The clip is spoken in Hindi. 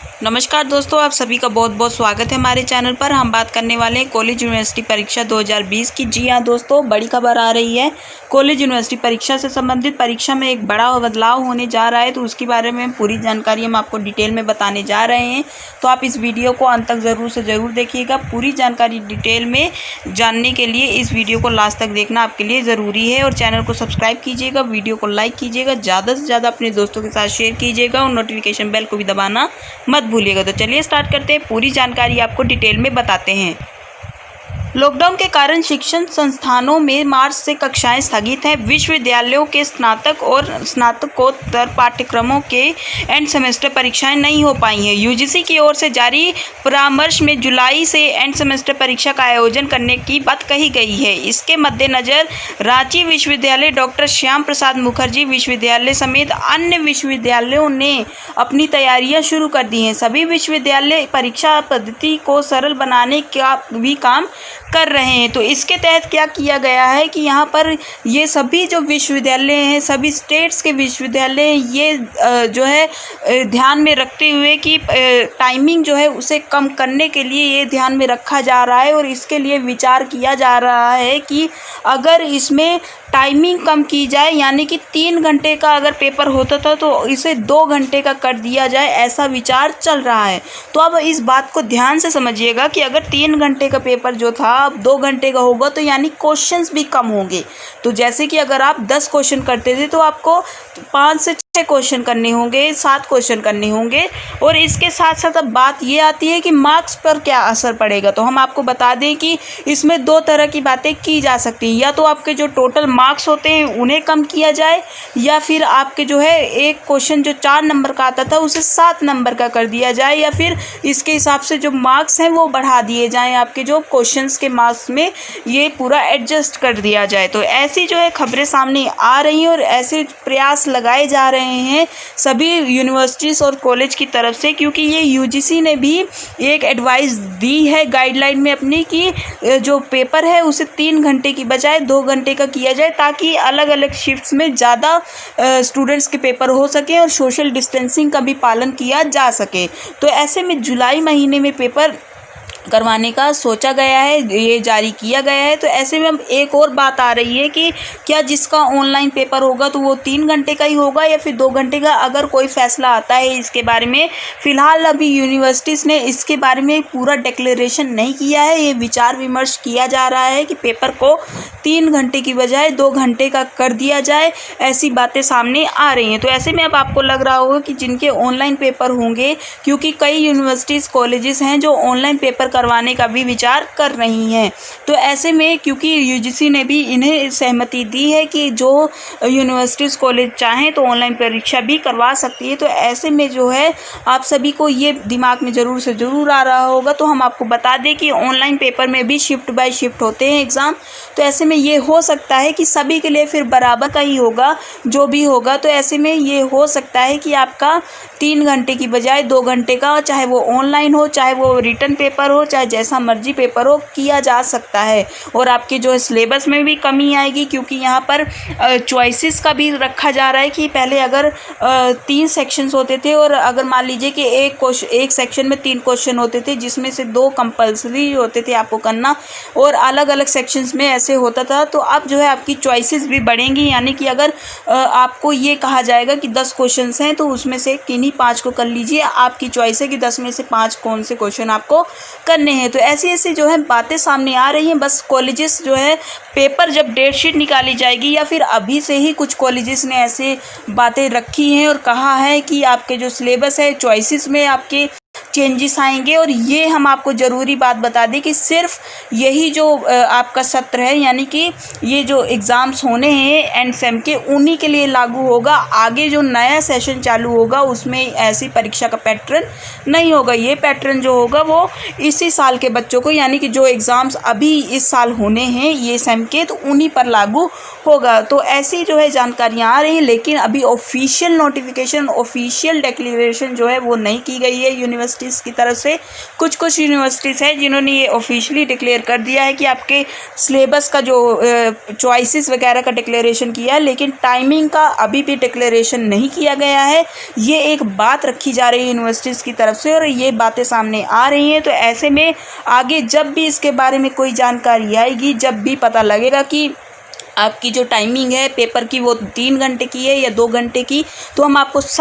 नमस्कार दोस्तों, आप सभी का बहुत बहुत स्वागत है हमारे चैनल पर। हम बात करने वाले हैं कॉलेज यूनिवर्सिटी परीक्षा 2020 की। जी हाँ दोस्तों, बड़ी खबर आ रही है। कॉलेज यूनिवर्सिटी परीक्षा से संबंधित परीक्षा में एक बड़ा बदलाव होने जा रहा है, तो उसके बारे में पूरी जानकारी हम आपको डिटेल में बताने जा रहे हैं। तो आप इस वीडियो को अंत तक ज़रूर से ज़रूर देखिएगा। पूरी जानकारी डिटेल में जानने के लिए इस वीडियो को लास्ट तक देखना आपके लिए ज़रूरी है। और चैनल को सब्सक्राइब कीजिएगा, वीडियो को लाइक कीजिएगा, ज़्यादा से ज़्यादा अपने दोस्तों के साथ शेयर कीजिएगा और नोटिफिकेशन बेल को भी दबाना मत भूलिएगा। तो चलिए स्टार्ट करते हैं, पूरी जानकारी आपको डिटेल में बताते हैं। लॉकडाउन के कारण शिक्षण संस्थानों में मार्च से कक्षाएं स्थगित हैं। विश्वविद्यालयों के स्नातक और स्नातकोत्तर पाठ्यक्रमों के एंड सेमेस्टर परीक्षाएं नहीं हो पाई हैं। यूजीसी की ओर से जारी परामर्श में जुलाई से एंड सेमेस्टर परीक्षा का आयोजन करने की बात कही गई है। इसके मद्देनज़र रांची विश्वविद्यालय, डॉक्टर श्याम प्रसाद मुखर्जी विश्वविद्यालय समेत अन्य विश्वविद्यालयों ने अपनी तैयारियां शुरू कर दी हैं। सभी विश्वविद्यालय परीक्षा पद्धति को सरल बनाने का भी काम कर रहे हैं। तो इसके तहत क्या किया गया है कि यहाँ पर ये सभी जो विश्वविद्यालय हैं, सभी स्टेट्स के विश्वविद्यालय, ये जो है ध्यान में रखते हुए कि टाइमिंग जो है उसे कम करने के लिए ये ध्यान में रखा जा रहा है। और इसके लिए विचार किया जा रहा है कि अगर इसमें टाइमिंग कम की जाए, यानी कि 3 घंटे का अगर पेपर होता था तो इसे 2 घंटे का कर दिया जाए, ऐसा विचार चल रहा है। तो अब इस बात को ध्यान से समझिएगा कि अगर 3 घंटे का पेपर जो था अब 2 घंटे का होगा, तो यानी क्वेश्चंस भी कम होंगे। तो जैसे कि अगर आप 10 क्वेश्चन करते थे तो आपको 5 से 6 क्वेश्चन करने होंगे, 7 क्वेश्चन करने होंगे। और इसके साथ साथ अब बात ये आती है कि मार्क्स पर क्या असर पड़ेगा। तो हम आपको बता दें कि इसमें 2 तरह की बातें की जा सकती हैं। या तो आपके जो टोटल मार्क्स होते हैं उन्हें कम किया जाए, या फिर आपके जो है एक क्वेश्चन जो 4 नंबर का आता था उसे 7 नंबर का कर दिया जाए, या फिर इसके हिसाब से जो मार्क्स हैं वो बढ़ा दिए जाएं। आपके जो क्वेश्चंस के मार्क्स में ये पूरा एडजस्ट कर दिया जाए। तो ऐसी जो है खबरें सामने आ रही हैं और ऐसे प्रयास लगाए जा रहे हैं सभी यूनिवर्सिटीज़ और कॉलेज की तरफ से, क्योंकि ये यूजीसी ने भी एक एडवाइस दी है गाइडलाइन में अपनी कि जो पेपर है उसे 3 घंटे की बजाय 2 घंटे का किया जाए, ताकि अलग अलग शिफ्ट्स में ज़्यादा स्टूडेंट्स के पेपर हो सके और सोशल डिस्टेंसिंग का भी पालन किया जा सके। तो ऐसे में जुलाई महीने में पेपर करवाने का सोचा गया है, ये जारी किया गया है। तो ऐसे में अब एक और बात आ रही है कि क्या जिसका ऑनलाइन पेपर होगा तो वो 3 घंटे का ही होगा या फिर 2 घंटे का। अगर कोई फैसला आता है इसके बारे में, फ़िलहाल अभी यूनिवर्सिटीज़ ने इसके बारे में पूरा डिक्लेरेशन नहीं किया है। ये विचार विमर्श किया जा रहा है कि पेपर को 3 घंटे की बजाय 2 घंटे का कर दिया जाए, ऐसी बातें सामने आ रही हैं। तो ऐसे में अब आपको लग रहा होगा कि जिनके ऑनलाइन पेपर होंगे, क्योंकि कई यूनिवर्सिटीज़ कॉलेजेस हैं जो ऑनलाइन पेपर करवाने का भी विचार कर रही हैं। तो ऐसे में क्योंकि यूजीसी ने भी इन्हें सहमति दी है कि जो यूनिवर्सिटीज़ कॉलेज चाहें तो ऑनलाइन परीक्षा भी करवा सकती है। तो ऐसे में जो है आप सभी को ये दिमाग में ज़रूर से ज़रूर आ रहा होगा। तो हम आपको बता दें कि ऑनलाइन पेपर में भी शिफ्ट बाय शिफ्ट होते हैं एग्ज़ाम। तो ऐसे में ये हो सकता है कि सभी के लिए फिर बराबर का ही होगा जो भी होगा। तो ऐसे में ये हो सकता है कि आपका 3 घंटे की बजाय 2 घंटे का, चाहे वो ऑनलाइन हो, चाहे वो रिटन पेपर हो, चाहे जैसा मर्जी पेपर हो, किया जा सकता है। और आपके जो सिलेबस में भी कमी आएगी, क्योंकि यहाँ पर चॉइसेस का भी रखा जा रहा है कि पहले अगर 3 सेक्शंस होते थे और अगर मान लीजिए कि एक सेक्शन में 3 क्वेश्चन होते थे जिसमें से 2 कंपल्सरी होते थे आपको करना, और अलग अलग सेक्शंस में ऐसे होता था। तो अब जो है आपकी चॉइसेस भी बढ़ेंगी, यानी कि अगर आपको ये कहा जाएगा कि 10 क्वेश्चंस हैं तो उसमें से किन्हीं 5 को कर लीजिए, आपकी चॉइस है कि 10 में से 5 कौन से क्वेश्चन आपको करने हैं। तो ऐसी ऐसी जो है बातें सामने आ रही हैं। बस कॉलेजेस जो है पेपर जब डेट शीट निकाली जाएगी, या फिर अभी से ही कुछ कॉलेजेस ने ऐसे बातें रखी हैं और कहा है कि आपके जो सिलेबस है, चॉइसेस में आपके चेंजेस आएंगे। और ये हम आपको ज़रूरी बात बता दें कि सिर्फ यही जो आपका सत्र है, यानी कि ये जो एग्ज़ाम्स होने हैं एंड सेम के, उन्हीं के लिए लागू होगा। आगे जो नया सेशन चालू होगा उसमें ऐसी परीक्षा का पैटर्न नहीं होगा। ये पैटर्न जो होगा वो इसी साल के बच्चों को, यानी कि जो एग्ज़ाम्स अभी इस साल होने हैं ये सेम के, तो उन्हीं पर लागू होगा। तो ऐसी जो है जानकारियाँ आ रही हैं, लेकिन अभी ऑफिशियल नोटिफिकेशन, ऑफिशियल डिक्लेरेशन जो है वो नहीं की गई है यूनिवर्सिटी यूनिवर्सिटीज़ की तरफ से। कुछ कुछ यूनिवर्सिटीज़ हैं जिन्होंने ये ऑफिशियली डिक्लेयर कर दिया है कि आपके सिलेबस का जो चॉइसेस वगैरह का डिक्लेरेशन किया है, लेकिन टाइमिंग का अभी भी डिक्लेरेशन नहीं किया गया है। ये एक बात रखी जा रही है यूनिवर्सिटीज़ की तरफ से और ये बातें सामने आ रही हैं। तो ऐसे में आगे जब भी इसके बारे में कोई जानकारी आएगी, जब भी पता लगेगा कि आपकी जो टाइमिंग है पेपर की वो 3 घंटे की है या 2 घंटे की, तो हम आपको सब